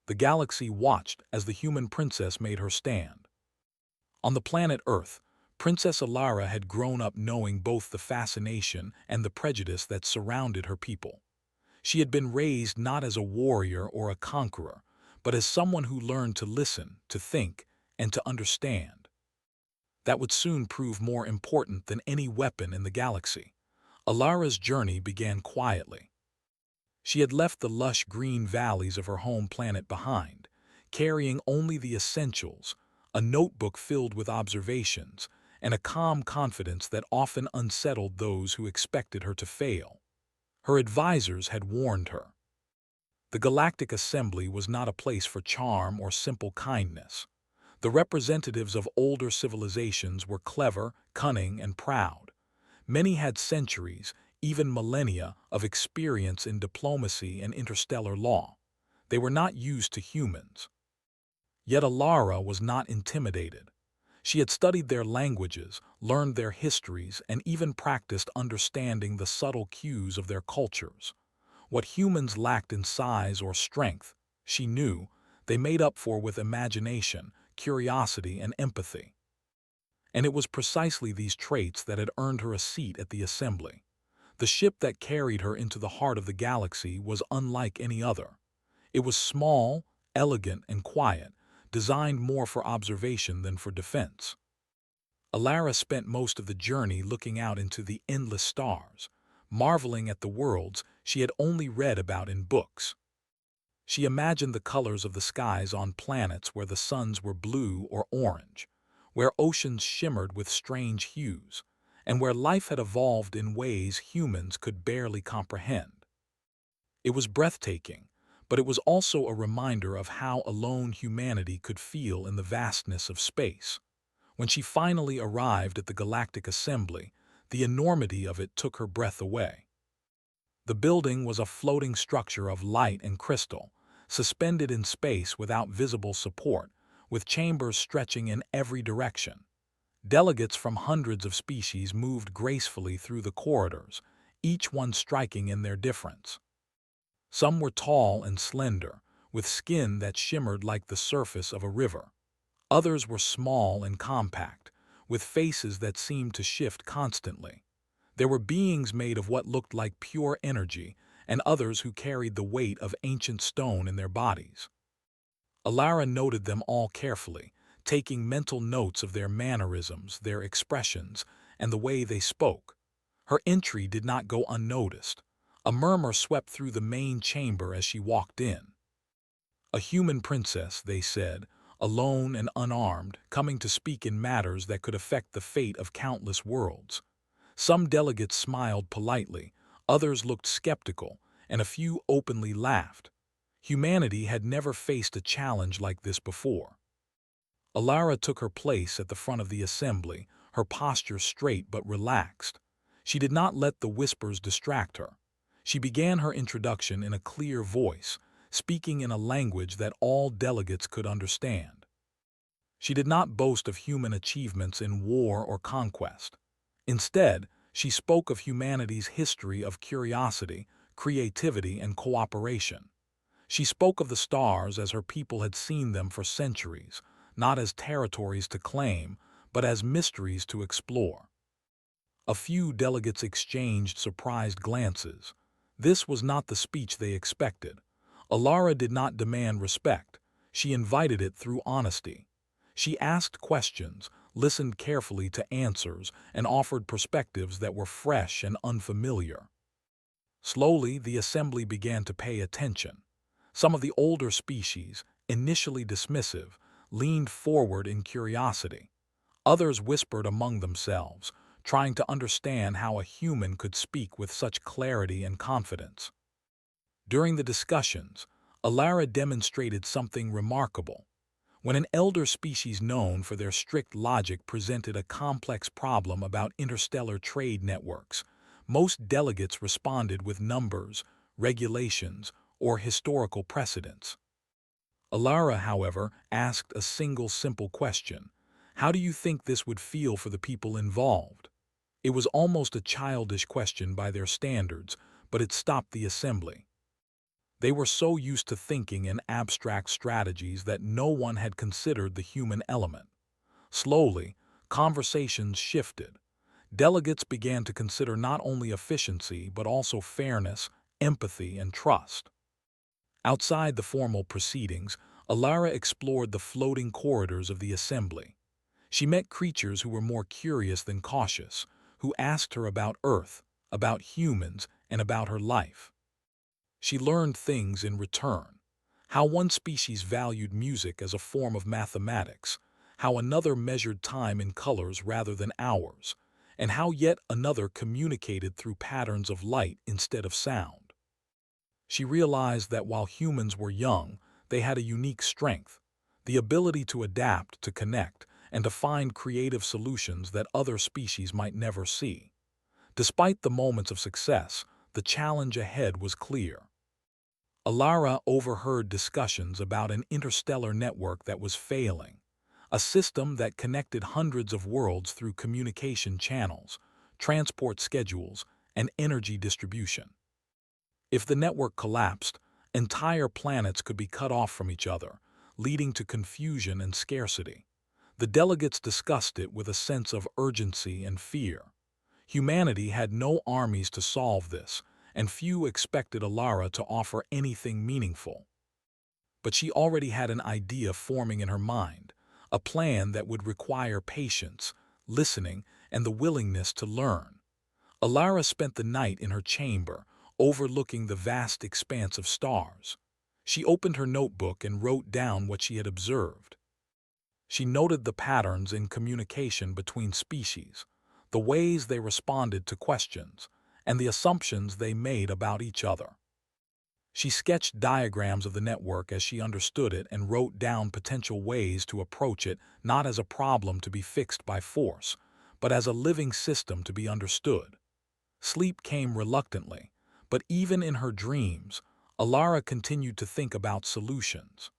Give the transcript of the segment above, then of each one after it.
The galaxy watched as the human princess made her stand. On the planet Earth, Princess Alara had grown up knowing both the fascination and the prejudice that surrounded her people. She had been raised not as a warrior or a conqueror, but as someone who learned to listen, to think, and to understand. That would soon prove more important than any weapon in the galaxy. Alara's journey began quietly. She had left the lush green valleys of her home planet behind, carrying only the essentials, a notebook filled with observations, and a calm confidence that often unsettled those who expected her to fail. Her advisors had warned her. The Galactic Assembly was not a place for charm or simple kindness. The representatives of older civilizations were clever, cunning, and proud. Many had centuries, even millennia, of experience in diplomacy and interstellar law. They were not used to humans. Yet Alara was not intimidated. She had studied their languages, learned their histories, and even practiced understanding the subtle cues of their cultures. What humans lacked in size or strength, she knew, they made up for with imagination, curiosity, and empathy. And it was precisely these traits that had earned her a seat at the assembly. The ship that carried her into the heart of the galaxy was unlike any other. It was small, elegant, and quiet, designed more for observation than for defense. Alara spent most of the journey looking out into the endless stars, marveling at the worlds she had only read about in books. She imagined the colors of the skies on planets where the suns were blue or orange, where oceans shimmered with strange hues, and where life had evolved in ways humans could barely comprehend. It was breathtaking, but it was also a reminder of how alone humanity could feel in the vastness of space. When she finally arrived at the Galactic Assembly, the enormity of it took her breath away. The building was a floating structure of light and crystal, suspended in space without visible support, with chambers stretching in every direction. Delegates from hundreds of species moved gracefully through the corridors, each one striking in their difference. Some were tall and slender, with skin that shimmered like the surface of a river. Others were small and compact, with faces that seemed to shift constantly. There were beings made of what looked like pure energy, and others who carried the weight of ancient stone in their bodies. Alara noted them all carefully, taking mental notes of their mannerisms, their expressions, and the way they spoke. Her entry did not go unnoticed. A murmur swept through the main chamber as she walked in. A human princess, they said, alone and unarmed, coming to speak in matters that could affect the fate of countless worlds. Some delegates smiled politely, others looked skeptical, and a few openly laughed. Humanity had never faced a challenge like this before. Alara took her place at the front of the assembly, her posture straight but relaxed. She did not let the whispers distract her. She began her introduction in a clear voice, speaking in a language that all delegates could understand. She did not boast of human achievements in war or conquest. Instead, she spoke of humanity's history of curiosity, creativity, and cooperation. She spoke of the stars as her people had seen them for centuries, not as territories to claim, but as mysteries to explore. A few delegates exchanged surprised glances. This was not the speech they expected. Alara did not demand respect. She invited it through honesty. She asked questions, listened carefully to answers, and offered perspectives that were fresh and unfamiliar. Slowly, the assembly began to pay attention. Some of the older species, initially dismissive, leaned forward in curiosity. Others whispered among themselves, trying to understand how a human could speak with such clarity and confidence. During the discussions, Alara demonstrated something remarkable. When an elder species known for their strict logic presented a complex problem about interstellar trade networks, most delegates responded with numbers, regulations, or historical precedents. Alara, however, asked a single simple question: how do you think this would feel for the people involved? It was almost a childish question by their standards, but it stopped the assembly. They were so used to thinking in abstract strategies that no one had considered the human element. Slowly, conversations shifted. Delegates began to consider not only efficiency but also fairness, empathy, and trust. Outside the formal proceedings, Alara explored the floating corridors of the assembly. She met creatures who were more curious than cautious, who asked her about Earth, about humans, and about her life. She learned things in return: how one species valued music as a form of mathematics, how another measured time in colors rather than hours, and how yet another communicated through patterns of light instead of sound. She realized that while humans were young, they had a unique strength: the ability to adapt, to connect, and to find creative solutions that other species might never see. Despite the moments of success, the challenge ahead was clear. Alara overheard discussions about an interstellar network that was failing, a system that connected hundreds of worlds through communication channels, transport schedules, and energy distribution. If the network collapsed, entire planets could be cut off from each other, leading to confusion and scarcity. The delegates discussed it with a sense of urgency and fear. Humanity had no armies to solve this, and few expected Alara to offer anything meaningful. But she already had an idea forming in her mind, a plan that would require patience, listening, and the willingness to learn. Alara spent the night in her chamber, overlooking the vast expanse of stars. She opened her notebook and wrote down what she had observed. She noted the patterns in communication between species, the ways they responded to questions, and the assumptions they made about each other. She sketched diagrams of the network as she understood it and wrote down potential ways to approach it, not as a problem to be fixed by force, but as a living system to be understood. Sleep came reluctantly, but even in her dreams, Alara continued to think about solutions.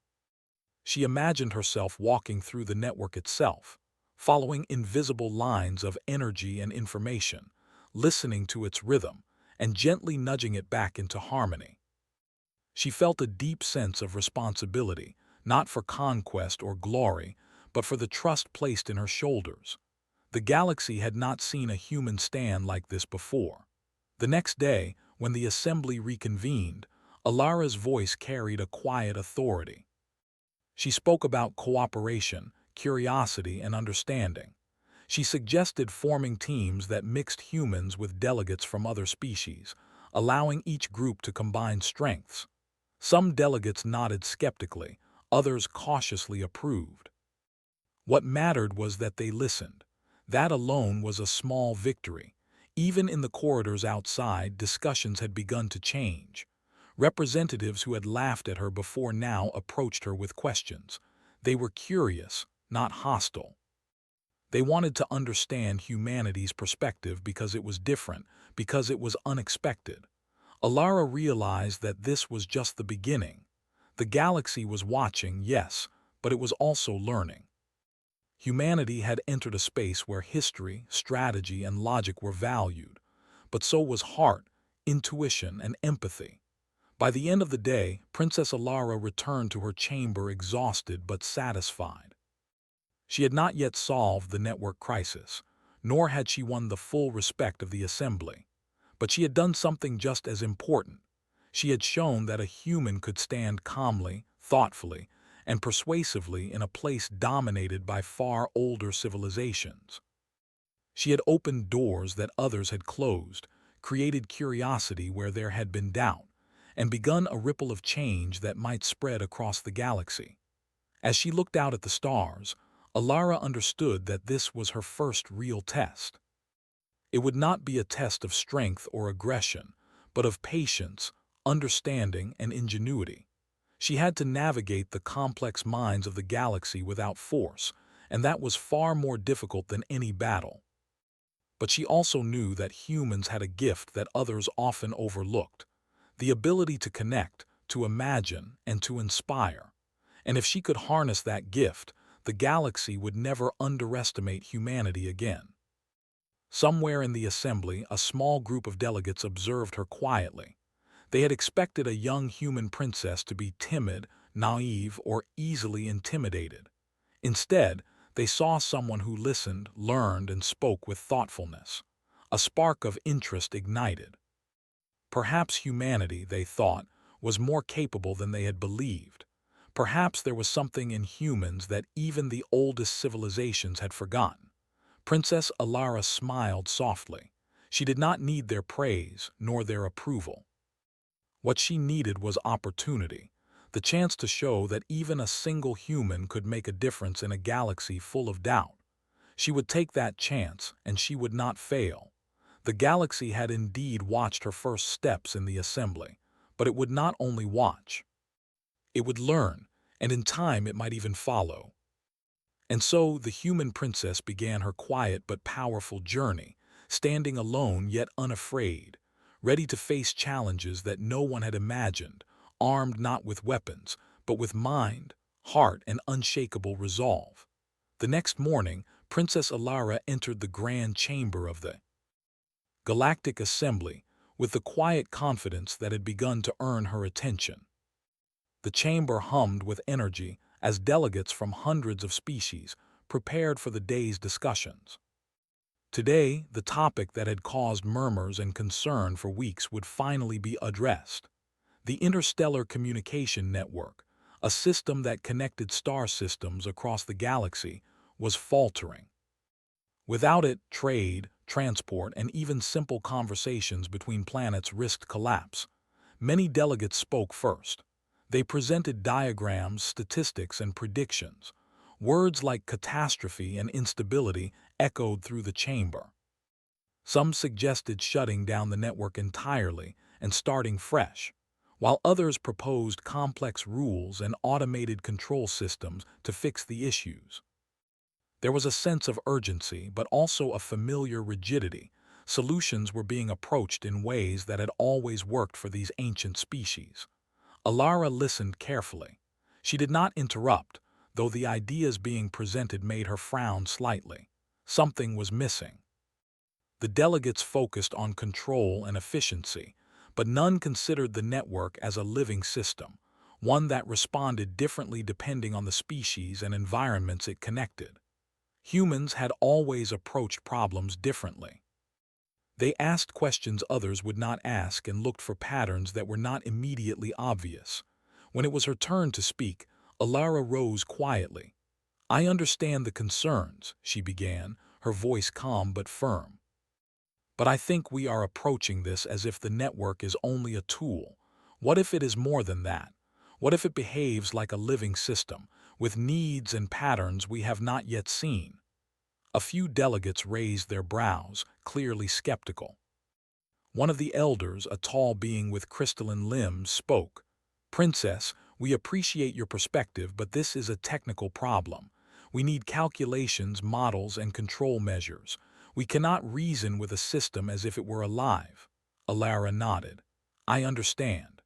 She imagined herself walking through the network itself, following invisible lines of energy and information, listening to its rhythm, and gently nudging it back into harmony. She felt a deep sense of responsibility, not for conquest or glory, but for the trust placed in her shoulders. The galaxy had not seen a human stand like this before. The next day, when the assembly reconvened, Alara's voice carried a quiet authority. She spoke about cooperation, curiosity, and understanding. She suggested forming teams that mixed humans with delegates from other species, allowing each group to combine strengths. Some delegates nodded skeptically, others cautiously approved. What mattered was that they listened. That alone was a small victory. Even in the corridors outside, discussions had begun to change. Representatives who had laughed at her before now approached her with questions. They were curious, not hostile. They wanted to understand humanity's perspective because it was different, because it was unexpected. Alara realized that this was just the beginning. The galaxy was watching, yes, but it was also learning. Humanity had entered a space where history, strategy, and logic were valued, but so was heart, intuition, and empathy. By the end of the day, Princess Alara returned to her chamber exhausted but satisfied. She had not yet solved the network crisis, nor had she won the full respect of the assembly. But she had done something just as important. She had shown that a human could stand calmly, thoughtfully, and persuasively in a place dominated by far older civilizations. She had opened doors that others had closed, created curiosity where there had been doubt, and begun a ripple of change that might spread across the galaxy. As she looked out at the stars, Alara understood that this was her first real test. It would not be a test of strength or aggression, but of patience, understanding, and ingenuity. She had to navigate the complex minds of the galaxy without force, and that was far more difficult than any battle. But she also knew that humans had a gift that others often overlooked: the ability to connect, to imagine, and to inspire. And if she could harness that gift, the galaxy would never underestimate humanity again. Somewhere in the assembly, a small group of delegates observed her quietly. They had expected a young human princess to be timid, naive, or easily intimidated. Instead, they saw someone who listened, learned, and spoke with thoughtfulness. A spark of interest ignited. Perhaps humanity, they thought, was more capable than they had believed. Perhaps there was something in humans that even the oldest civilizations had forgotten. Princess Alara smiled softly. She did not need their praise nor their approval. What she needed was opportunity, the chance to show that even a single human could make a difference in a galaxy full of doubt. She would take that chance, and she would not fail. The galaxy had indeed watched her first steps in the assembly, but it would not only watch. It would learn, and in time it might even follow. And so the human princess began her quiet but powerful journey, standing alone yet unafraid, ready to face challenges that no one had imagined, armed not with weapons, but with mind, heart, and unshakable resolve. The next morning, Princess Alara entered the grand chamber of the Galactic Assembly with the quiet confidence that had begun to earn her attention. The chamber hummed with energy as delegates from hundreds of species prepared for the day's discussions. Today, the topic that had caused murmurs and concern for weeks would finally be addressed. The Interstellar Communication Network, a system that connected star systems across the galaxy, was faltering. Without it, trade, transport, and even simple conversations between planets risked collapse. Many delegates spoke first. They presented diagrams, statistics, and predictions. Words like catastrophe and instability echoed through the chamber. Some suggested shutting down the network entirely and starting fresh, while others proposed complex rules and automated control systems to fix the issues. There was a sense of urgency, but also a familiar rigidity. Solutions were being approached in ways that had always worked for these ancient species. Alara listened carefully. She did not interrupt, though the ideas being presented made her frown slightly. Something was missing. The delegates focused on control and efficiency, but none considered the network as a living system, one that responded differently depending on the species and environments it connected. Humans had always approached problems differently. They asked questions others would not ask and looked for patterns that were not immediately obvious. When it was her turn to speak, Alara rose quietly. "I understand the concerns," she began, her voice calm but firm. "But I think we are approaching this as if the network is only a tool. What if it is more than that? What if it behaves like a living system, with needs and patterns we have not yet seen?" A few delegates raised their brows, clearly skeptical. One of the elders, a tall being with crystalline limbs, spoke. "Princess, we appreciate your perspective, but this is a technical problem. We need calculations, models, and control measures. We cannot reason with a system as if it were alive." Alara nodded. "I understand.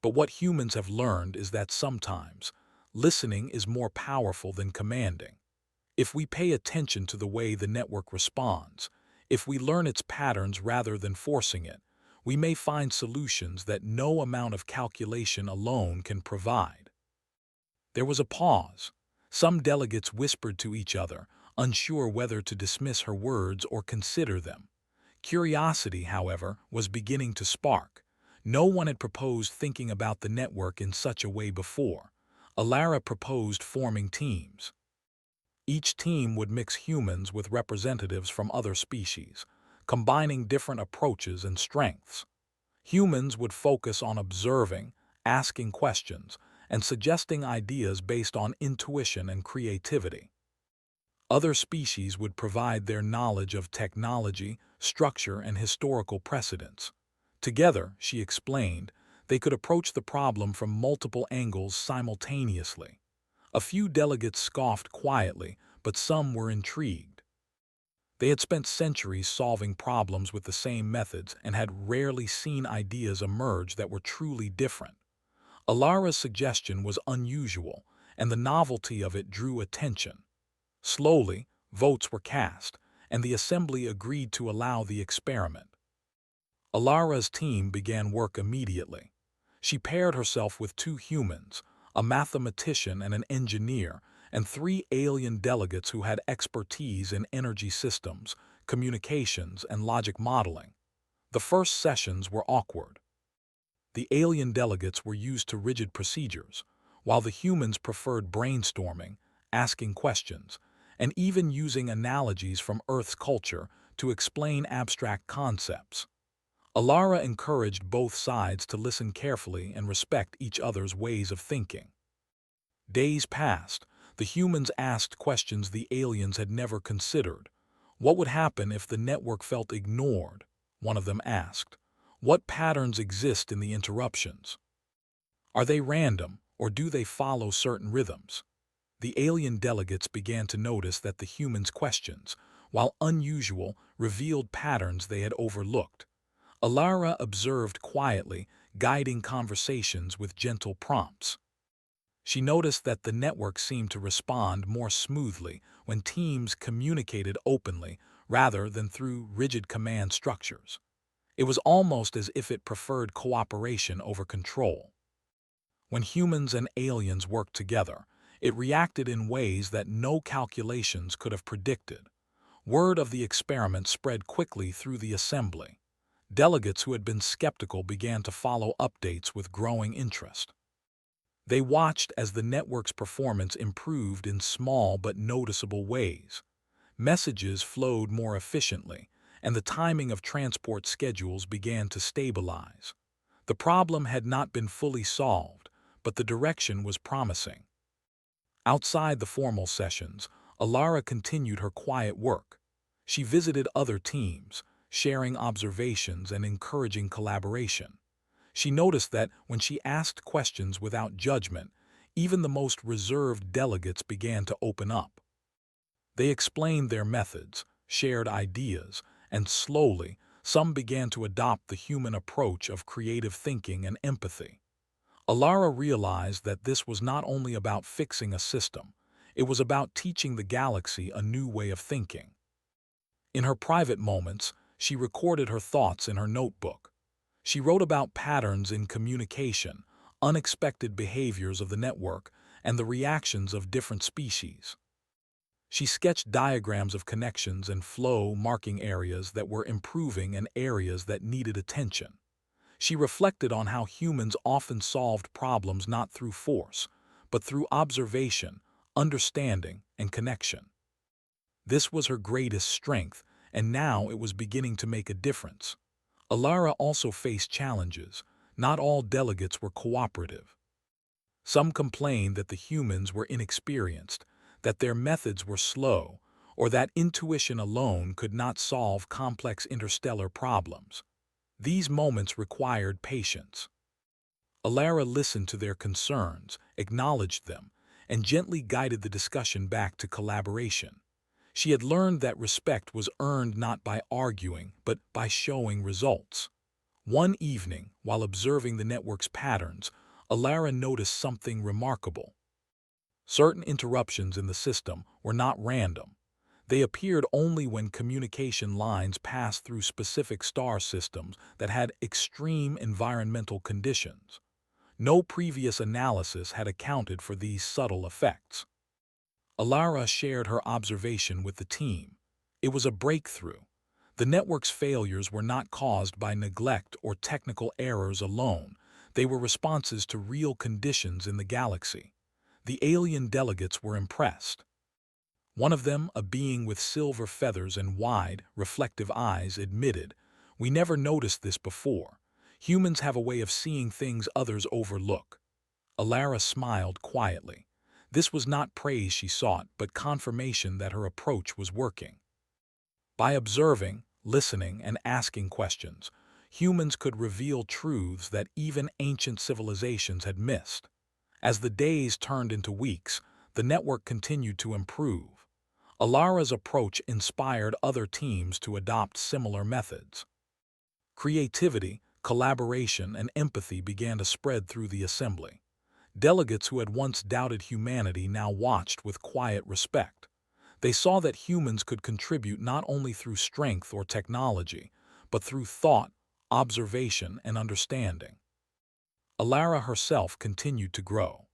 But what humans have learned is that sometimes listening is more powerful than commanding. If we pay attention to the way the network responds, if we learn its patterns rather than forcing it, we may find solutions that no amount of calculation alone can provide." There was a pause. Some delegates whispered to each other, unsure whether to dismiss her words or consider them. Curiosity, however, was beginning to spark. No one had proposed thinking about the network in such a way before. Alara proposed forming teams. Each team would mix humans with representatives from other species, combining different approaches and strengths. Humans would focus on observing, asking questions, and suggesting ideas based on intuition and creativity. Other species would provide their knowledge of technology, structure, and historical precedents. Together, she explained, they could approach the problem from multiple angles simultaneously. A few delegates scoffed quietly, but some were intrigued. They had spent centuries solving problems with the same methods and had rarely seen ideas emerge that were truly different. Alara's suggestion was unusual, and the novelty of it drew attention. Slowly, votes were cast, and the assembly agreed to allow the experiment. Alara's team began work immediately. She paired herself with 2 humans, a mathematician and an engineer, and 3 alien delegates who had expertise in energy systems, communications, and logic modeling. The first sessions were awkward. The alien delegates were used to rigid procedures, while the humans preferred brainstorming, asking questions, and even using analogies from Earth's culture to explain abstract concepts. Alara encouraged both sides to listen carefully and respect each other's ways of thinking. Days passed. The humans asked questions the aliens had never considered. What would happen if the network felt ignored? One of them asked. What patterns exist in the interruptions? Are they random, or do they follow certain rhythms? The alien delegates began to notice that the humans' questions, while unusual, revealed patterns they had overlooked. Alara observed quietly, guiding conversations with gentle prompts. She noticed that the network seemed to respond more smoothly when teams communicated openly rather than through rigid command structures. It was almost as if it preferred cooperation over control. When humans and aliens worked together, it reacted in ways that no calculations could have predicted. Word of the experiment spread quickly through the assembly. Delegates who had been skeptical began to follow updates with growing interest. They watched as the network's performance improved in small but noticeable ways. Messages flowed more efficiently, and the timing of transport schedules began to stabilize. The problem had not been fully solved, but the direction was promising. Outside the formal sessions, Alara continued her quiet work. She visited other teams, sharing observations and encouraging collaboration. She noticed that when she asked questions without judgment, even the most reserved delegates began to open up. They explained their methods, shared ideas, and slowly, some began to adopt the human approach of creative thinking and empathy. Alara realized that this was not only about fixing a system, it was about teaching the galaxy a new way of thinking. In her private moments, she recorded her thoughts in her notebook. She wrote about patterns in communication, unexpected behaviors of the network, and the reactions of different species. She sketched diagrams of connections and flow, marking areas that were improving and areas that needed attention. She reflected on how humans often solved problems not through force, but through observation, understanding, and connection. This was her greatest strength, and now it was beginning to make a difference. Alara also faced challenges. Not all delegates were cooperative. Some complained that the humans were inexperienced, that their methods were slow, or that intuition alone could not solve complex interstellar problems. These moments required patience. Alara listened to their concerns, acknowledged them, and gently guided the discussion back to collaboration. She had learned that respect was earned not by arguing, but by showing results. One evening, while observing the network's patterns, Alara noticed something remarkable. Certain interruptions in the system were not random. They appeared only when communication lines passed through specific star systems that had extreme environmental conditions. No previous analysis had accounted for these subtle effects. Alara shared her observation with the team. It was a breakthrough. The network's failures were not caused by neglect or technical errors alone. They were responses to real conditions in the galaxy. The alien delegates were impressed. One of them, a being with silver feathers and wide, reflective eyes, admitted, "We never noticed this before. Humans have a way of seeing things others overlook." Alara smiled quietly. This was not praise she sought, but confirmation that her approach was working. By observing, listening, and asking questions, humans could reveal truths that even ancient civilizations had missed. As the days turned into weeks, the network continued to improve. Alara's approach inspired other teams to adopt similar methods. Creativity, collaboration, and empathy began to spread through the assembly. Delegates who had once doubted humanity now watched with quiet respect. They saw that humans could contribute not only through strength or technology, but through thought, observation, and understanding. Alara herself continued to grow.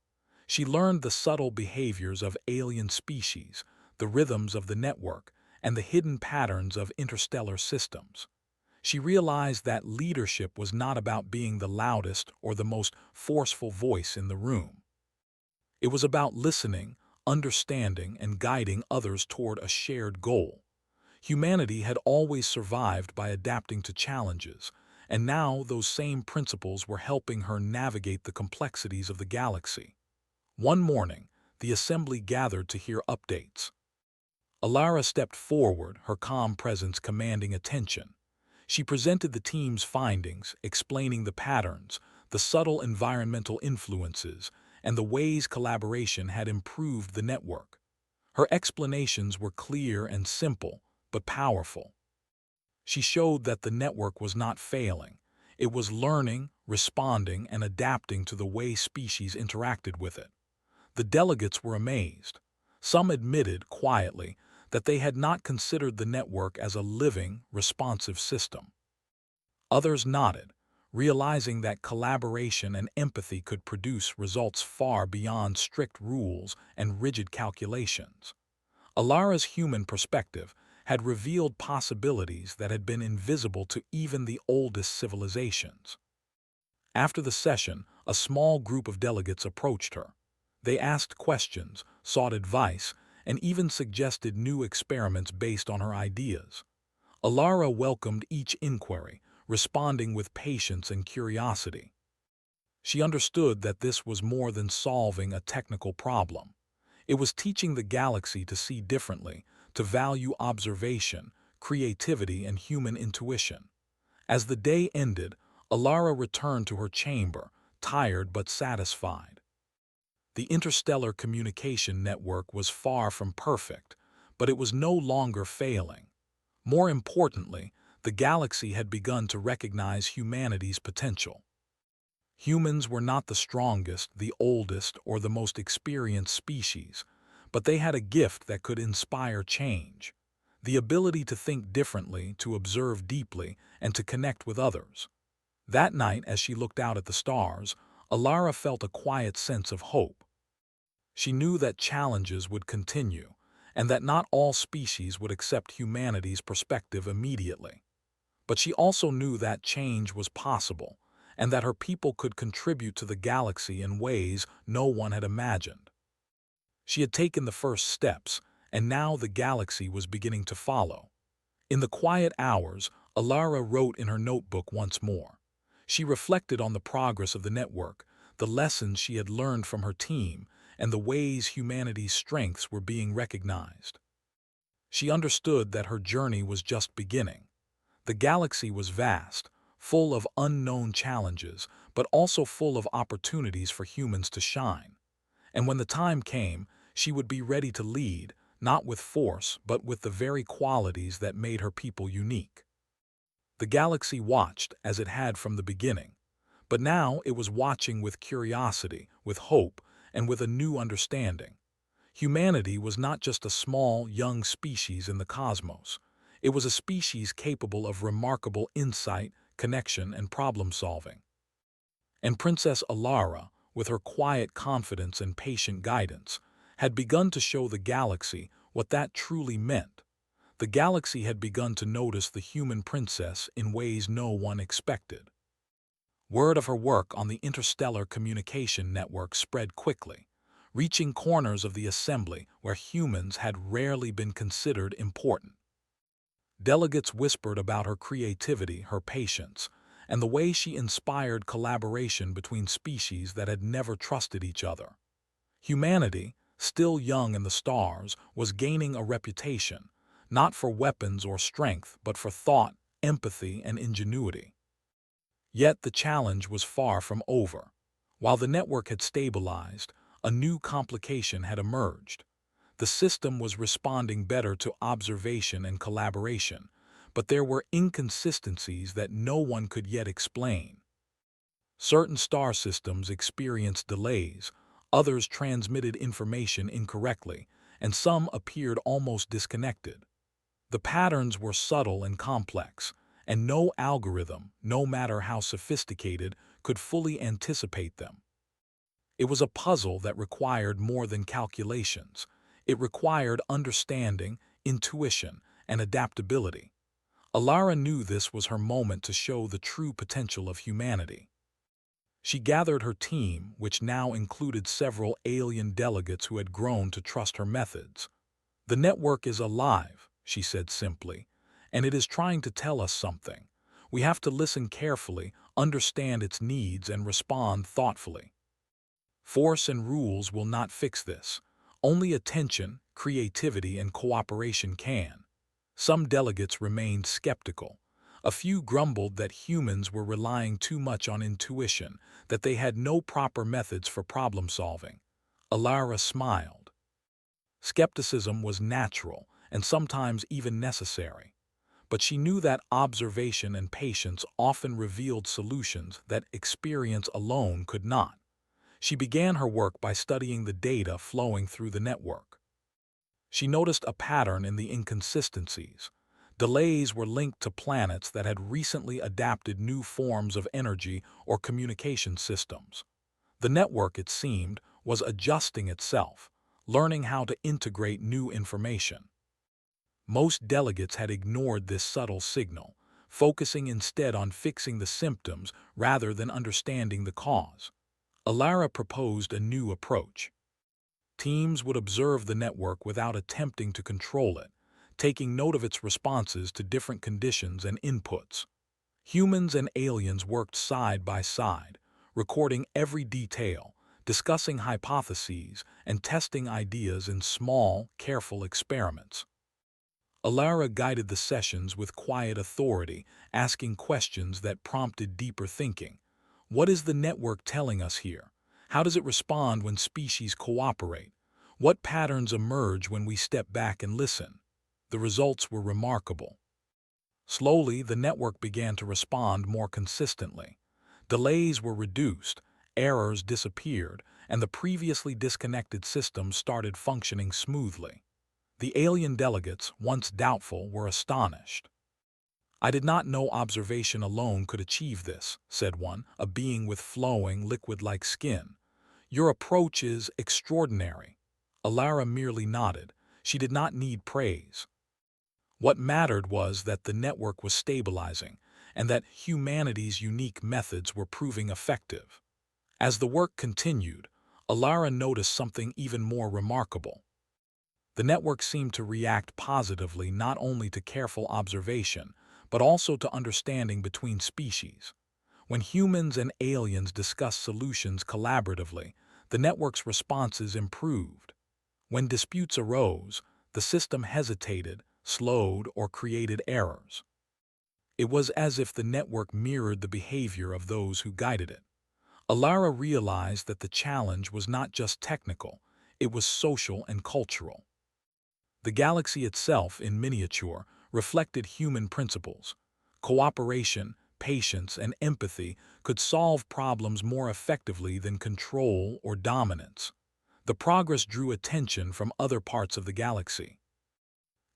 She learned the subtle behaviors of alien species, the rhythms of the network, and the hidden patterns of interstellar systems. She realized that leadership was not about being the loudest or the most forceful voice in the room. It was about listening, understanding, and guiding others toward a shared goal. Humanity had always survived by adapting to challenges, and now those same principles were helping her navigate the complexities of the galaxy. One morning, the assembly gathered to hear updates. Alara stepped forward, her calm presence commanding attention. She presented the team's findings, explaining the patterns, the subtle environmental influences, and the ways collaboration had improved the network. Her explanations were clear and simple, but powerful. She showed that the network was not failing. It was learning, responding, and adapting to the way species interacted with it. The delegates were amazed. Some admitted, quietly, that they had not considered the network as a living, responsive system. Others nodded, realizing that collaboration and empathy could produce results far beyond strict rules and rigid calculations. Alara's human perspective had revealed possibilities that had been invisible to even the oldest civilizations. After the session, a small group of delegates approached her. They asked questions, sought advice, and even suggested new experiments based on her ideas. Alara welcomed each inquiry, responding with patience and curiosity. She understood that this was more than solving a technical problem. It was teaching the galaxy to see differently, to value observation, creativity, and human intuition. As the day ended, Alara returned to her chamber, tired but satisfied. The interstellar communication network was far from perfect, but it was no longer failing. More importantly, the galaxy had begun to recognize humanity's potential. Humans were not the strongest, the oldest, or the most experienced species, but they had a gift that could inspire change, the ability to think differently, to observe deeply, and to connect with others. That night, as she looked out at the stars, Alara felt a quiet sense of hope. She knew that challenges would continue, and that not all species would accept humanity's perspective immediately. But she also knew that change was possible, and that her people could contribute to the galaxy in ways no one had imagined. She had taken the first steps, and now the galaxy was beginning to follow. In the quiet hours, Alara wrote in her notebook once more. She reflected on the progress of the network, the lessons she had learned from her team, and the ways humanity's strengths were being recognized. She understood that her journey was just beginning. The galaxy was vast, full of unknown challenges, but also full of opportunities for humans to shine. And when the time came, she would be ready to lead, not with force, but with the very qualities that made her people unique. The galaxy watched, as it had from the beginning, but now it was watching with curiosity, with hope, and with a new understanding. Humanity was not just a small, young species in the cosmos. It was a species capable of remarkable insight, connection, and problem-solving. And Princess Alara, with her quiet confidence and patient guidance, had begun to show the galaxy what that truly meant. The galaxy had begun to notice the human princess in ways no one expected. Word of her work on the interstellar communication network spread quickly, reaching corners of the assembly where humans had rarely been considered important. Delegates whispered about her creativity, her patience, and the way she inspired collaboration between species that had never trusted each other. Humanity, still young in the stars, was gaining a reputation, not for weapons or strength, but for thought, empathy, and ingenuity. Yet the challenge was far from over. While the network had stabilized, a new complication had emerged. The system was responding better to observation and collaboration, but there were inconsistencies that no one could yet explain. Certain star systems experienced delays, others transmitted information incorrectly, and some appeared almost disconnected. The patterns were subtle and complex, and no algorithm, no matter how sophisticated, could fully anticipate them. It was a puzzle that required more than calculations. It required understanding, intuition, and adaptability. Alara knew this was her moment to show the true potential of humanity. She gathered her team, which now included several alien delegates who had grown to trust her methods. "The network is alive," she said simply, "and it is trying to tell us something. We have to listen carefully, understand its needs, and respond thoughtfully. Force and rules will not fix this. Only attention, creativity, and cooperation can." Some delegates remained skeptical. A few grumbled that humans were relying too much on intuition, that they had no proper methods for problem-solving. Alara smiled. Skepticism was natural and sometimes even necessary, but she knew that observation and patience often revealed solutions that experience alone could not. She began her work by studying the data flowing through the network. She noticed a pattern in the inconsistencies. Delays were linked to planets that had recently adapted new forms of energy or communication systems. The network, it seemed, was adjusting itself, learning how to integrate new information. Most delegates had ignored this subtle signal, focusing instead on fixing the symptoms rather than understanding the cause. Alara proposed a new approach. Teams would observe the network without attempting to control it, taking note of its responses to different conditions and inputs. Humans and aliens worked side by side, recording every detail, discussing hypotheses, and testing ideas in small, careful experiments. Alara guided the sessions with quiet authority, asking questions that prompted deeper thinking. What is the network telling us here? How does it respond when species cooperate? What patterns emerge when we step back and listen? The results were remarkable. Slowly, the network began to respond more consistently. Delays were reduced, errors disappeared, and the previously disconnected systems started functioning smoothly. The alien delegates, once doubtful, were astonished. "I did not know observation alone could achieve this," said one, a being with flowing, liquid-like skin. "Your approach is extraordinary." Alara merely nodded. She did not need praise. What mattered was that the network was stabilizing, and that humanity's unique methods were proving effective. As the work continued, Alara noticed something even more remarkable. The network seemed to react positively not only to careful observation, but also to understanding between species. When humans and aliens discussed solutions collaboratively, the network's responses improved. When disputes arose, the system hesitated, slowed, or created errors. It was as if the network mirrored the behavior of those who guided it. Alara realized that the challenge was not just technical, it was social and cultural. The galaxy itself, in miniature, reflected human principles. Cooperation, patience, and empathy could solve problems more effectively than control or dominance. The progress drew attention from other parts of the galaxy.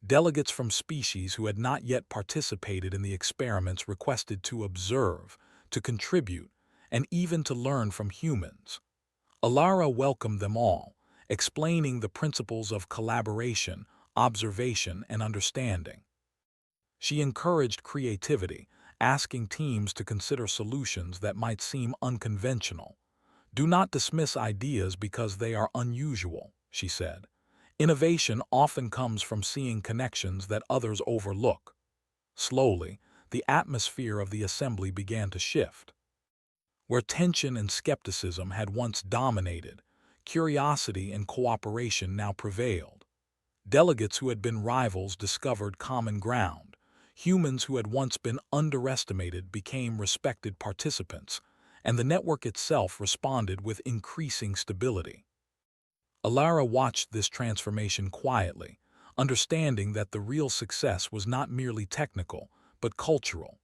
Delegates from species who had not yet participated in the experiments requested to observe, to contribute, and even to learn from humans. Alara welcomed them all, explaining the principles of collaboration, observation, and understanding. She encouraged creativity, asking teams to consider solutions that might seem unconventional. "Do not dismiss ideas because they are unusual," she said. "Innovation often comes from seeing connections that others overlook." Slowly, the atmosphere of the assembly began to shift. Where tension and skepticism had once dominated, curiosity and cooperation now prevailed. Delegates who had been rivals discovered common ground. Humans who had once been underestimated became respected participants, and the network itself responded with increasing stability. Alara watched this transformation quietly, understanding that the real success was not merely technical, but cultural.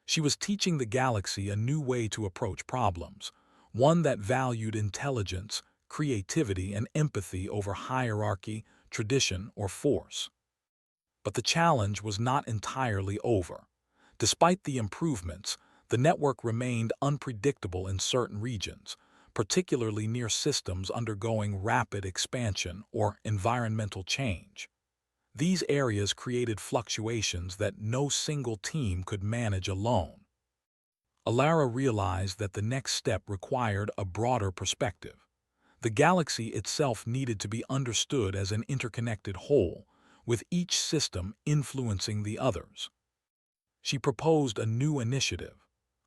She was teaching the galaxy a new way to approach problems, one that valued intelligence, creativity, and empathy over hierarchy, tradition, or force. But the challenge was not entirely over. Despite the improvements, the network remained unpredictable in certain regions, particularly near systems undergoing rapid expansion or environmental change. These areas created fluctuations that no single team could manage alone. Alara realized that the next step required a broader perspective. The galaxy itself needed to be understood as an interconnected whole, with each system influencing the others. She proposed a new initiative,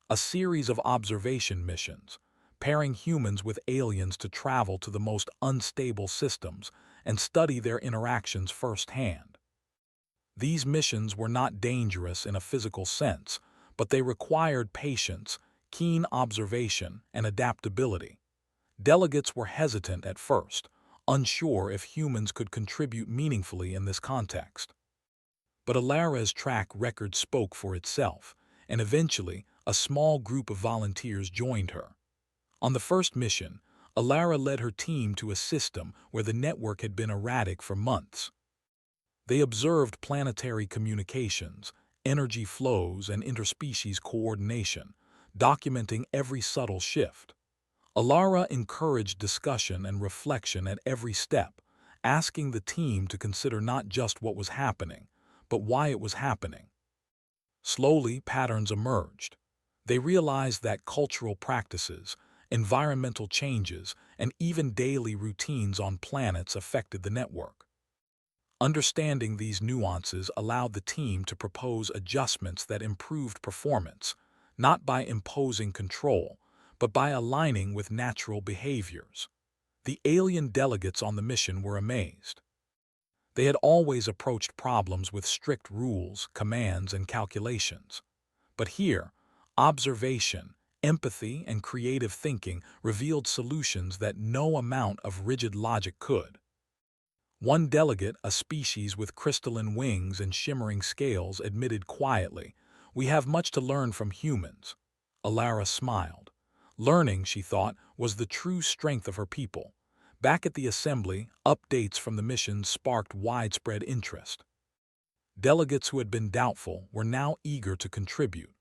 a series of observation missions, pairing humans with aliens to travel to the most unstable systems and study their interactions firsthand. These missions were not dangerous in a physical sense, but they required patience, keen observation, and adaptability. Delegates were hesitant at first, unsure if humans could contribute meaningfully in this context. But Alara's track record spoke for itself, and eventually a small group of volunteers joined her. On the first mission, Alara led her team to a system where the network had been erratic for months. They observed planetary communications, energy flows, and interspecies coordination, documenting every subtle shift. Alara encouraged discussion and reflection at every step, asking the team to consider not just what was happening, but why it was happening. Slowly, patterns emerged. They realized that cultural practices, environmental changes, and even daily routines on planets affected the network. Understanding these nuances allowed the team to propose adjustments that improved performance, not by imposing control, but by aligning with natural behaviors. The alien delegates on the mission were amazed. They had always approached problems with strict rules, commands, and calculations. But here, observation, empathy, and creative thinking revealed solutions that no amount of rigid logic could. One delegate, a species with crystalline wings and shimmering scales, admitted quietly, "We have much to learn from humans." Alara smiled. Learning, she thought, was the true strength of her people. Back at the assembly, updates from the mission sparked widespread interest. Delegates who had been doubtful were now eager to contribute.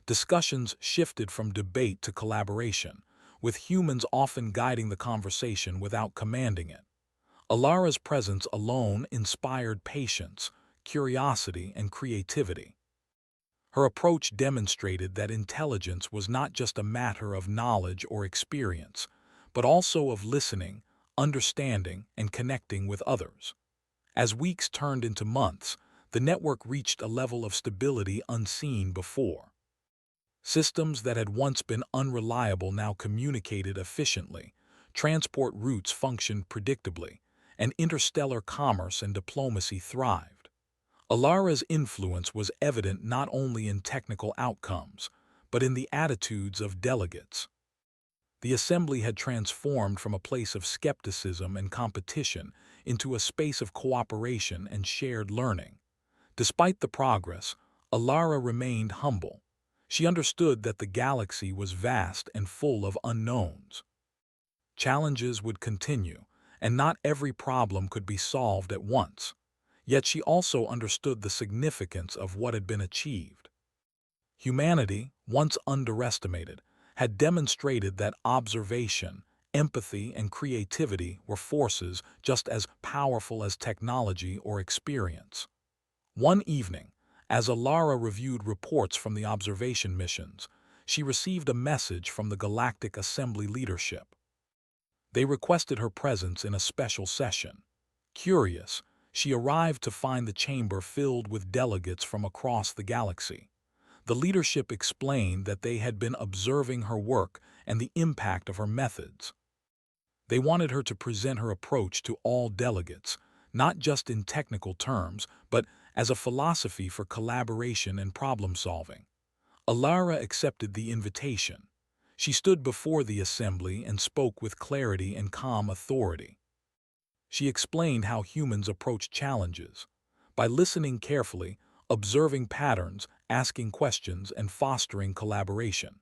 Discussions shifted from debate to collaboration, with humans often guiding the conversation without commanding it. Alara's presence alone inspired patience, curiosity, and creativity. Her approach demonstrated that intelligence was not just a matter of knowledge or experience, but also of listening, understanding, and connecting with others. As weeks turned into months, the network reached a level of stability unseen before. Systems that had once been unreliable now communicated efficiently, transport routes functioned predictably, and interstellar commerce and diplomacy thrived. Alara's influence was evident not only in technical outcomes, but in the attitudes of delegates. The assembly had transformed from a place of skepticism and competition into a space of cooperation and shared learning. Despite the progress, Alara remained humble. She understood that the galaxy was vast and full of unknowns. Challenges would continue, and not every problem could be solved at once. Yet she also understood the significance of what had been achieved. Humanity, once underestimated, had demonstrated that observation, empathy, and creativity were forces just as powerful as technology or experience. One evening, as Alara reviewed reports from the observation missions, she received a message from the Galactic Assembly leadership. They requested her presence in a special session. Curious, she arrived to find the chamber filled with delegates from across the galaxy. The leadership explained that they had been observing her work and the impact of her methods. They wanted her to present her approach to all delegates, not just in technical terms, but as a philosophy for collaboration and problem-solving. Alara accepted the invitation. She stood before the assembly and spoke with clarity and calm authority. She explained how humans approach challenges. By listening carefully, observing patterns, asking questions, and fostering collaboration.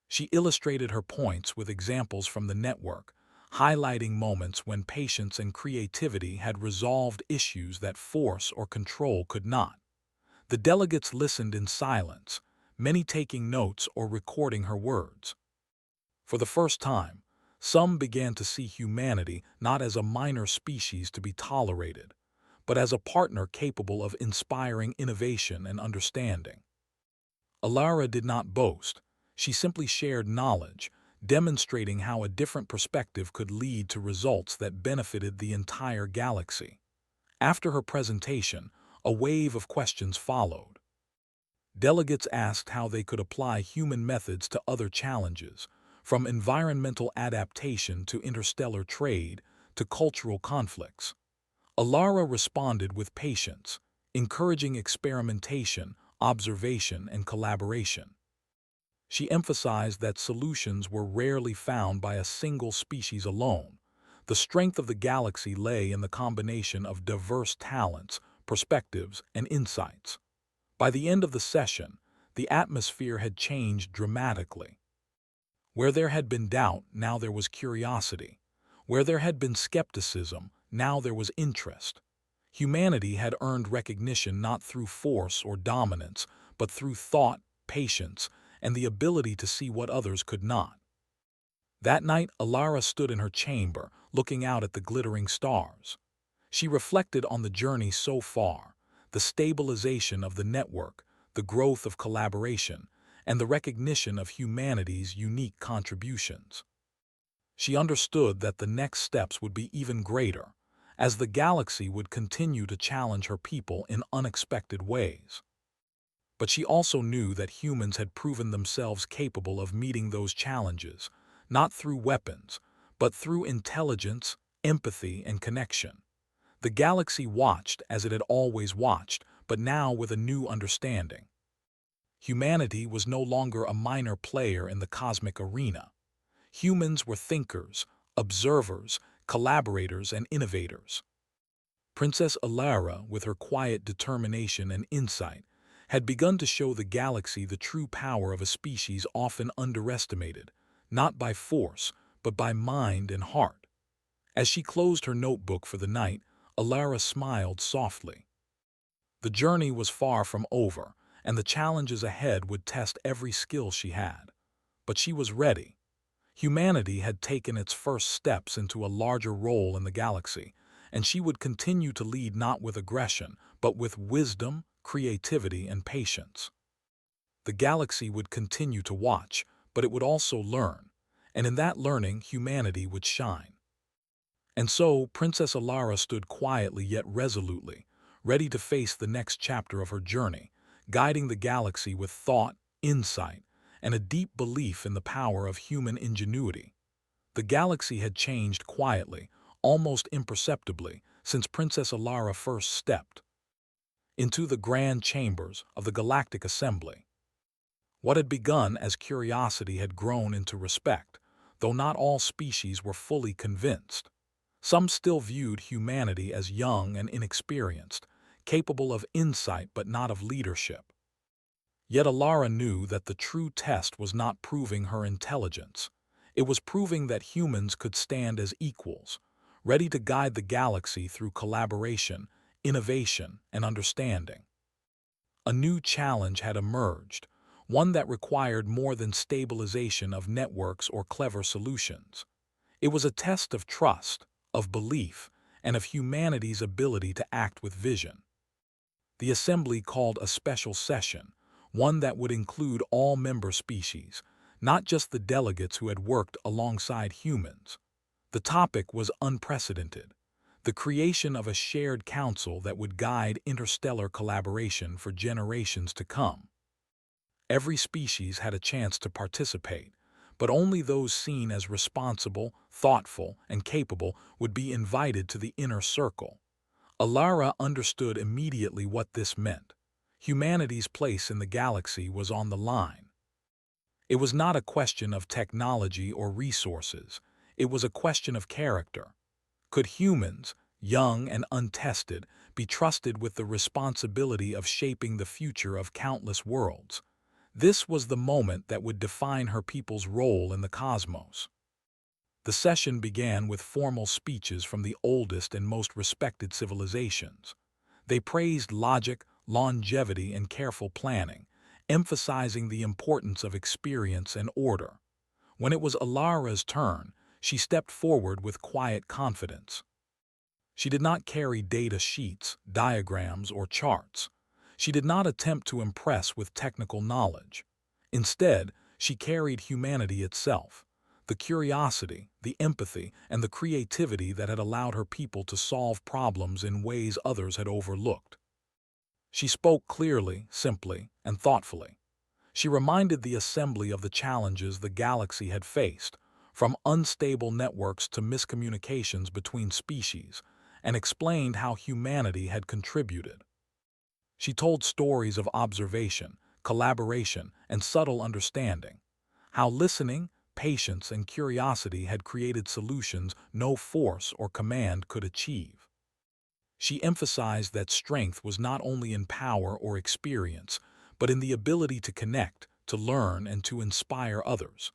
She illustrated her points with examples from the network, highlighting moments when patience and creativity had resolved issues that force or control could not. The delegates listened in silence, many taking notes or recording her words. For the first time, some began to see humanity not as a minor species to be tolerated, but as a partner capable of inspiring innovation and understanding. Alara did not boast. She simply shared knowledge, demonstrating how a different perspective could lead to results that benefited the entire galaxy. After her presentation, a wave of questions followed. Delegates asked how they could apply human methods to other challenges, from environmental adaptation to interstellar trade to cultural conflicts. Alara responded with patience, encouraging experimentation, observation, and collaboration. She emphasized that solutions were rarely found by a single species alone. The strength of the galaxy lay in the combination of diverse talents, perspectives, and insights. By the end of the session, the atmosphere had changed dramatically. Where there had been doubt, now there was curiosity. Where there had been skepticism, now there was interest. Humanity had earned recognition not through force or dominance, but through thought, patience, and the ability to see what others could not. That night, Alara stood in her chamber, looking out at the glittering stars. She reflected on the journey so far, the stabilization of the network, the growth of collaboration, and the recognition of humanity's unique contributions. She understood that the next steps would be even greater, as the galaxy would continue to challenge her people in unexpected ways. But she also knew that humans had proven themselves capable of meeting those challenges, not through weapons, but through intelligence, empathy, and connection. The galaxy watched as it had always watched, but now with a new understanding. Humanity was no longer a minor player in the cosmic arena. Humans were thinkers, observers, collaborators, and innovators. Princess Alara, with her quiet determination and insight, had begun to show the galaxy the true power of a species often underestimated, not by force, but by mind and heart. As she closed her notebook for the night, Alara smiled softly. The journey was far from over, and the challenges ahead would test every skill she had. But she was ready. Humanity had taken its first steps into a larger role in the galaxy, and she would continue to lead not with aggression, but with wisdom, creativity, and patience. The galaxy would continue to watch, but it would also learn, and in that learning humanity would shine. And so Princess Alara stood quietly yet resolutely, ready to face the next chapter of her journey, guiding the galaxy with thought, insight, and a deep belief in the power of human ingenuity. The galaxy had changed quietly, almost imperceptibly, since Princess Alara first stepped into the grand chambers of the Galactic Assembly. What had begun as curiosity had grown into respect, though not all species were fully convinced. Some still viewed humanity as young and inexperienced, capable of insight but not of leadership. Yet Alara knew that the true test was not proving her intelligence. It was proving that humans could stand as equals, ready to guide the galaxy through collaboration, innovation, and understanding. A new challenge had emerged, one that required more than stabilization of networks or clever solutions. It was a test of trust, of belief, and of humanity's ability to act with vision. The Assembly called a special session, one that would include all member species, not just the delegates who had worked alongside humans. The topic was unprecedented: the creation of a shared council that would guide interstellar collaboration for generations to come. Every species had a chance to participate, but only those seen as responsible, thoughtful, and capable would be invited to the inner circle. Alara understood immediately what this meant. Humanity's place in the galaxy was on the line. It was not a question of technology or resources. It was a question of character. Could humans, young and untested, be trusted with the responsibility of shaping the future of countless worlds? This was the moment that would define her people's role in the cosmos. The session began with formal speeches from the oldest and most respected civilizations. They praised logic, longevity, and careful planning, emphasizing the importance of experience and order. When it was Alara's turn, she stepped forward with quiet confidence. She did not carry data sheets, diagrams, or charts. She did not attempt to impress with technical knowledge. Instead, she carried humanity itself, the curiosity, the empathy, and the creativity that had allowed her people to solve problems in ways others had overlooked. She spoke clearly, simply, and thoughtfully. She reminded the assembly of the challenges the galaxy had faced, from unstable networks to miscommunications between species, and explained how humanity had contributed. She told stories of observation, collaboration, and subtle understanding, how listening, patience, and curiosity had created solutions no force or command could achieve. She emphasized that strength was not only in power or experience, but in the ability to connect, to learn, and to inspire others.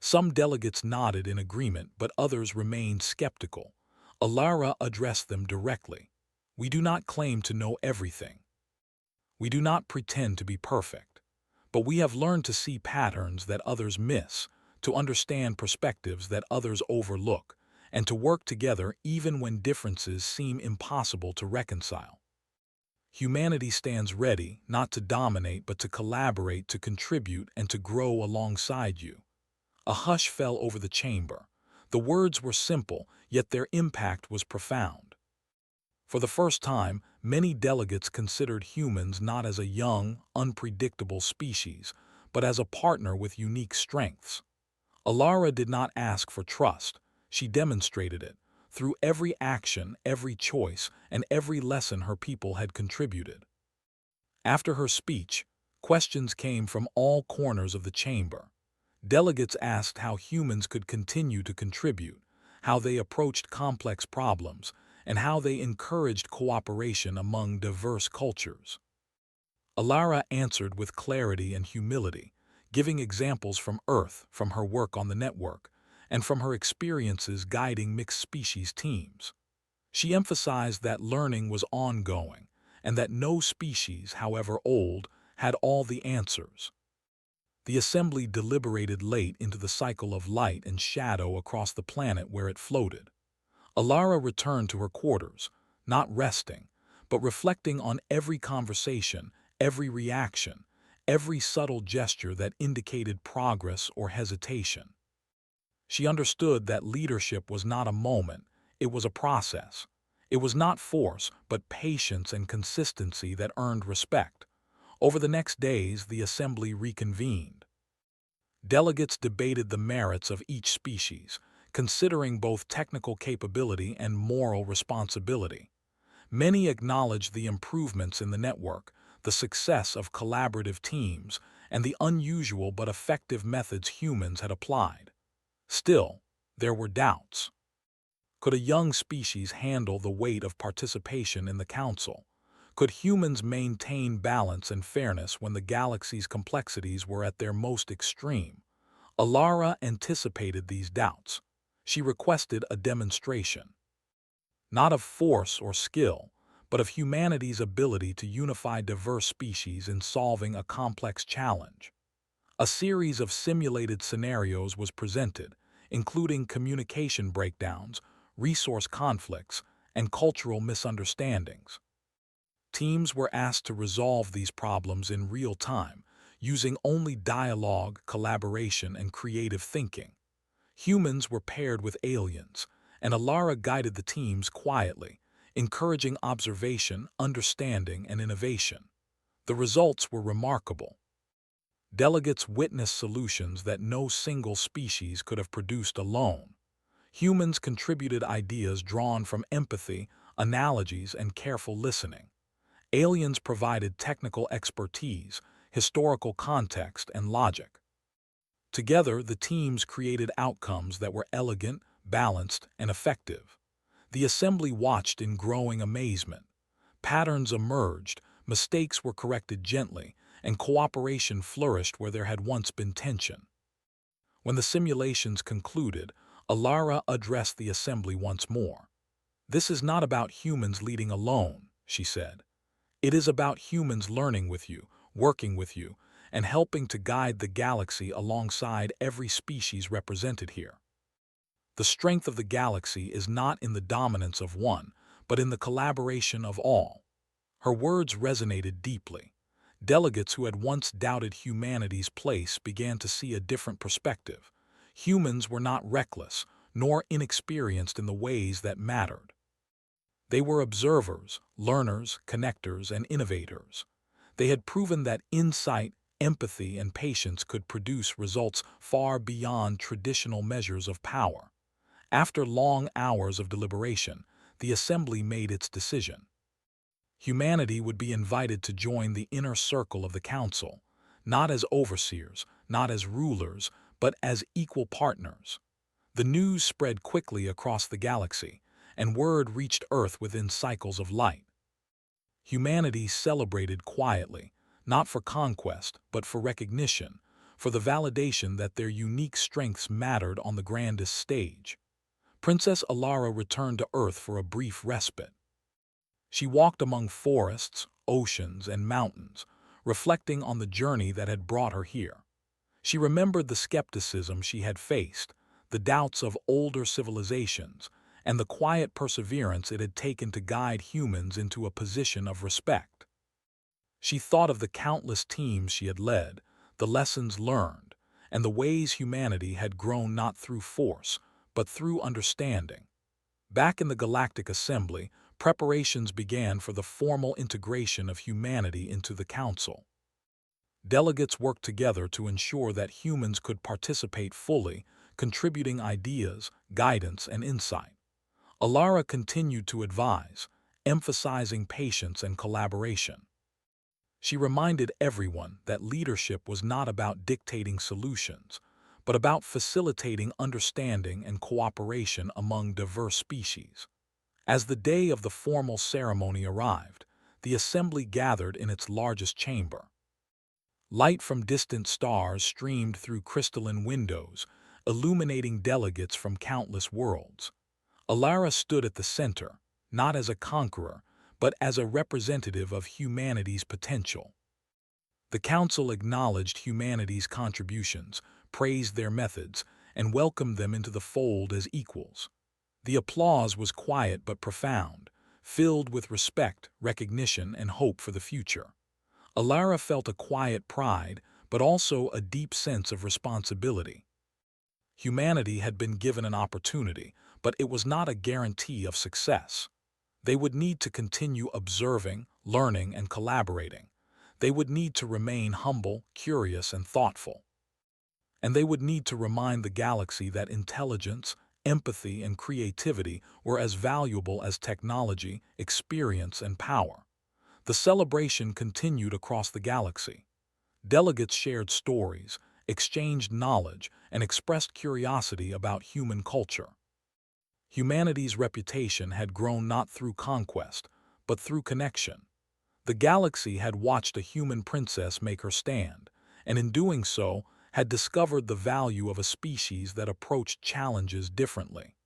Some delegates nodded in agreement, but others remained skeptical. Alara addressed them directly. "We do not claim to know everything. We do not pretend to be perfect. But we have learned to see patterns that others miss, to understand perspectives that others overlook, and to work together even when differences seem impossible to reconcile. Humanity stands ready not to dominate but to collaborate, to contribute, and to grow alongside you." A hush fell over the chamber. The words were simple, yet their impact was profound. For the first time, many delegates considered humans not as a young, unpredictable species, but as a partner with unique strengths. Alara did not ask for trust. She demonstrated it, through every action, every choice, and every lesson her people had contributed. After her speech, questions came from all corners of the chamber. Delegates asked how humans could continue to contribute, how they approached complex problems, and how they encouraged cooperation among diverse cultures. Alara answered with clarity and humility, giving examples from Earth, from her work on the network, and from her experiences guiding mixed-species teams. She emphasized that learning was ongoing, and that no species, however old, had all the answers. The assembly deliberated late into the cycle of light and shadow across the planet where it floated. Alara returned to her quarters, not resting, but reflecting on every conversation, every reaction, every subtle gesture that indicated progress or hesitation. She understood that leadership was not a moment, it was a process. It was not force, but patience and consistency that earned respect. Over the next days, the assembly reconvened. Delegates debated the merits of each species, considering both technical capability and moral responsibility. Many acknowledged the improvements in the network, the success of collaborative teams, and the unusual but effective methods humans had applied. Still, there were doubts. Could a young species handle the weight of participation in the Council? Could humans maintain balance and fairness when the galaxy's complexities were at their most extreme? Alara anticipated these doubts. She requested a demonstration, not of force or skill, but of humanity's ability to unify diverse species in solving a complex challenge. A series of simulated scenarios was presented, including communication breakdowns, resource conflicts, and cultural misunderstandings. Teams were asked to resolve these problems in real time, using only dialogue, collaboration, and creative thinking. Humans were paired with aliens, and Alara guided the teams quietly, encouraging observation, understanding, and innovation. The results were remarkable. Delegates witnessed solutions that no single species could have produced alone. Humans contributed ideas drawn from empathy, analogies, and careful listening. Aliens provided technical expertise, historical context, and logic. Together, the teams created outcomes that were elegant, balanced, and effective. The assembly watched in growing amazement. Patterns emerged, mistakes were corrected gently, and cooperation flourished where there had once been tension. When the simulations concluded, Alara addressed the assembly once more. "This is not about humans leading alone," she said. It is about humans learning with you, working with you, and helping to guide the galaxy alongside every species represented here. The strength of the galaxy is not in the dominance of one, but in the collaboration of all. Her words resonated deeply. Delegates who had once doubted humanity's place began to see a different perspective. Humans were not reckless, nor inexperienced in the ways that mattered. They were observers, learners, connectors, and innovators. They had proven that insight, empathy, and patience could produce results far beyond traditional measures of power. After long hours of deliberation, the assembly made its decision. Humanity would be invited to join the inner circle of the council, not as overseers, not as rulers, but as equal partners. The news spread quickly across the galaxy, and word reached Earth within cycles of light. Humanity celebrated quietly, not for conquest, but for recognition, for the validation that their unique strengths mattered on the grandest stage. Princess Alara returned to Earth for a brief respite. She walked among forests, oceans, and mountains, reflecting on the journey that had brought her here. She remembered the skepticism she had faced, the doubts of older civilizations, and the quiet perseverance it had taken to guide humans into a position of respect. She thought of the countless teams she had led, the lessons learned, and the ways humanity had grown not through force, but through understanding. Back in the Galactic Assembly, preparations began for the formal integration of humanity into the Council. Delegates worked together to ensure that humans could participate fully, contributing ideas, guidance, and insight. Alara continued to advise, emphasizing patience and collaboration. She reminded everyone that leadership was not about dictating solutions, but about facilitating understanding and cooperation among diverse species. As the day of the formal ceremony arrived, the assembly gathered in its largest chamber. Light from distant stars streamed through crystalline windows, illuminating delegates from countless worlds. Alara stood at the center, not as a conqueror, but as a representative of humanity's potential. The council acknowledged humanity's contributions, praised their methods, and welcomed them into the fold as equals. The applause was quiet but profound, filled with respect, recognition, and hope for the future. Alara felt a quiet pride, but also a deep sense of responsibility. Humanity had been given an opportunity, but it was not a guarantee of success. They would need to continue observing, learning, and collaborating. They would need to remain humble, curious, and thoughtful. And they would need to remind the galaxy that intelligence, empathy, and creativity were as valuable as technology, experience, and power. The celebration continued across the galaxy. Delegates shared stories, exchanged knowledge, and expressed curiosity about human culture. Humanity's reputation had grown not through conquest, but through connection. The galaxy had watched a human princess make her stand, and in doing so, had discovered the value of a species that approached challenges differently.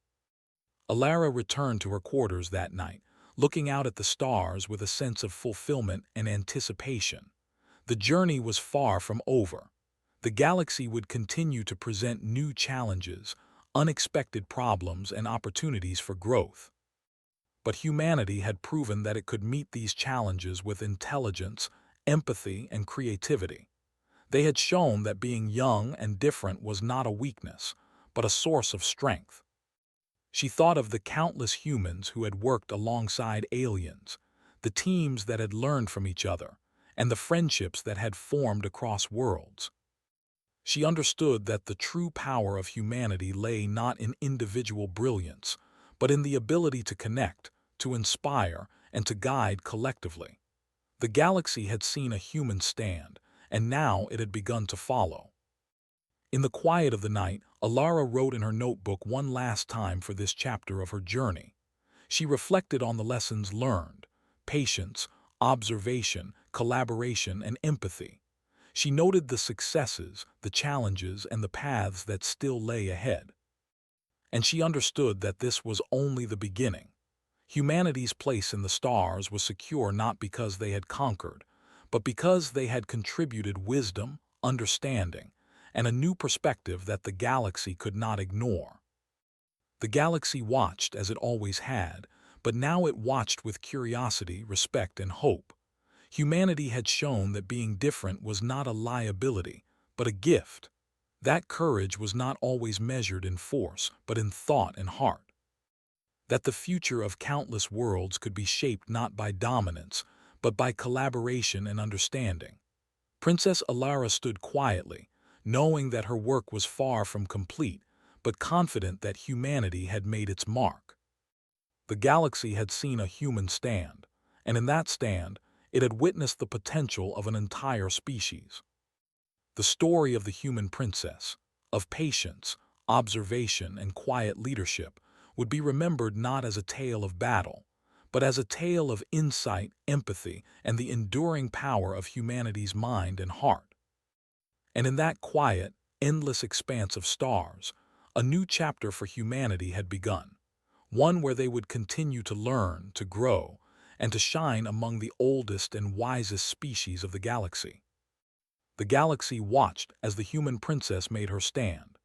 Alara returned to her quarters that night, looking out at the stars with a sense of fulfillment and anticipation. The journey was far from over. The galaxy would continue to present new challenges, unexpected problems, and opportunities for growth. But humanity had proven that it could meet these challenges with intelligence, empathy, and creativity. They had shown that being young and different was not a weakness, but a source of strength. She thought of the countless humans who had worked alongside aliens, the teams that had learned from each other, and the friendships that had formed across worlds. She understood that the true power of humanity lay not in individual brilliance, but in the ability to connect, to inspire, and to guide collectively. The galaxy had seen a human stand, and now it had begun to follow. In the quiet of the night, Alara wrote in her notebook one last time for this chapter of her journey. She reflected on the lessons learned: patience, observation, collaboration, and empathy. She noted the successes, the challenges, and the paths that still lay ahead. And she understood that this was only the beginning. Humanity's place in the stars was secure not because they had conquered, but because they had contributed wisdom, understanding, and a new perspective that the galaxy could not ignore. The galaxy watched as it always had, but now it watched with curiosity, respect, and hope. Humanity had shown that being different was not a liability, but a gift. That courage was not always measured in force, but in thought and heart. That the future of countless worlds could be shaped not by dominance, but by collaboration and understanding. Princess Alara stood quietly, knowing that her work was far from complete, but confident that humanity had made its mark. The galaxy had seen a human stand, and in that stand, it had witnessed the potential of an entire species. The story of the human princess, of patience, observation, and quiet leadership, would be remembered not as a tale of battle, but as a tale of insight, empathy, and the enduring power of humanity's mind and heart. And in that quiet, endless expanse of stars, a new chapter for humanity had begun, one where they would continue to learn, to grow, and to shine among the oldest and wisest species of the galaxy. The galaxy watched as the human princess made her stand,